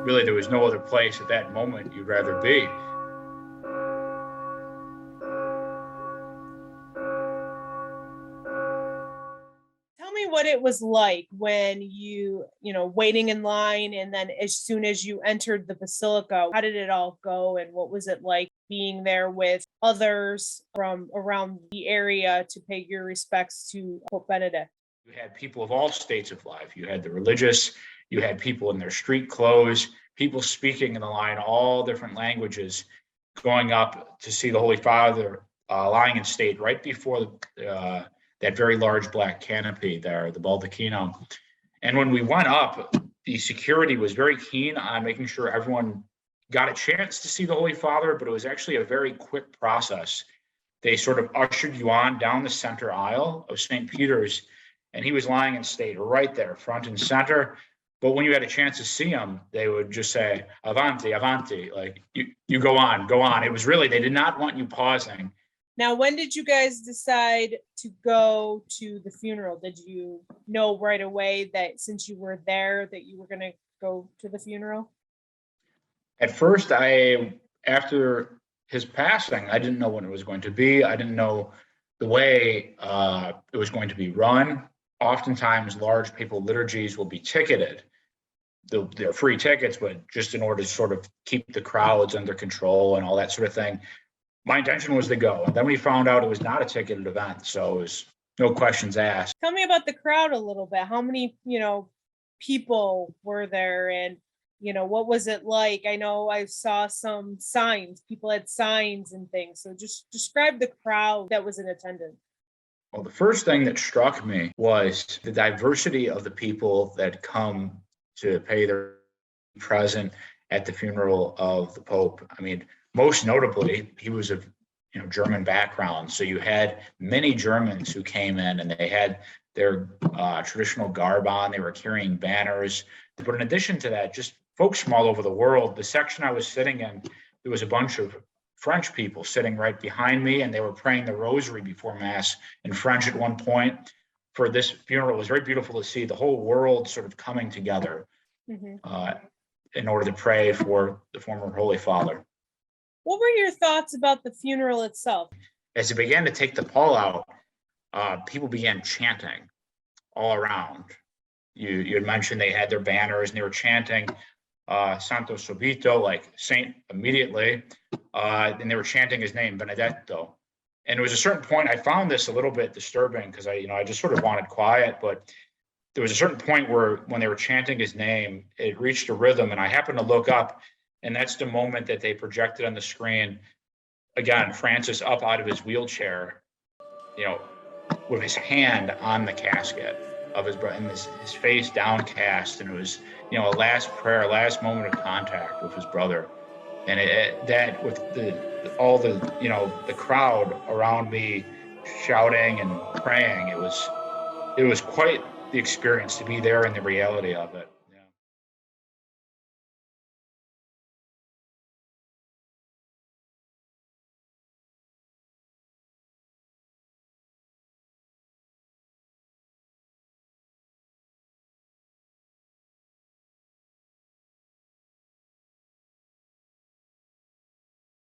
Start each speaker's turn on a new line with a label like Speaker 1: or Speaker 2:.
Speaker 1: Really, there was no other place at that moment you'd rather be.
Speaker 2: Tell me what it was like when waiting in line, and then as soon as you entered the Basilica, how did it all go? And what was it like being there with others from around the area to pay your respects to Pope Benedict?
Speaker 1: You had people of all states of life. You had the religious, you had people in their street clothes, people speaking in the line all different languages, going up to see the Holy Father lying in state right before that very large black canopy there, the baldacchino. And when we went up, the security was very keen on making sure everyone got a chance to see the Holy Father, but it was actually a very quick process. They sort of ushered you on down the center aisle of St. Peter's, and he was lying in state right there, front and center. But when you had a chance to see him, they would just say, "Avanti, avanti," like you go on, go on. It was really, they did not want you pausing.
Speaker 2: Now, when did you guys decide to go to the funeral? Did you know right away that since you were there that you were going to go to the funeral?
Speaker 1: At first, after his passing, I didn't know when it was going to be. I didn't know the way it was going to be run. Oftentimes, large papal liturgies will be ticketed. They're free tickets, but just in order to sort of keep the crowds under control and all that sort of thing. My intention was to go. And then we found out it was not a ticketed event, so it was no questions asked.
Speaker 2: Tell me about the crowd a little bit. How many, people were there, and, what was it like? I know I saw some signs. People had signs and things. So just describe the crowd that was in attendance.
Speaker 1: Well, the first thing that struck me was the diversity of the people that come to pay their present at the funeral of the Pope. I mean, most notably, he was of German background. So you had many Germans who came in and they had their traditional garb on. They were carrying banners. But in addition to that, just folks from all over the world. The section I was sitting in, there was a bunch of French people sitting right behind me, and they were praying the rosary before Mass in French at one point. For this funeral, it was very beautiful to see the whole world sort of coming together in order to pray for the former Holy Father.
Speaker 2: What were your thoughts about the funeral itself?
Speaker 1: As it began to take the pall out, people began chanting all around. You had mentioned they had their banners and they were chanting Santo Subito, like Saint immediately, and they were chanting his name, Benedetto. And there was a certain point, I found this a little bit disturbing because I just sort of wanted quiet, but there was a certain point where when they were chanting his name, it reached a rhythm, and I happened to look up, and that's the moment that they projected on the screen. Again, Francis up out of his wheelchair, with his hand on the casket of his brother, and his face downcast, and it was, a last prayer, last moment of contact with his brother. And that with the crowd around me shouting and praying, it was quite the experience to be there and the reality of it.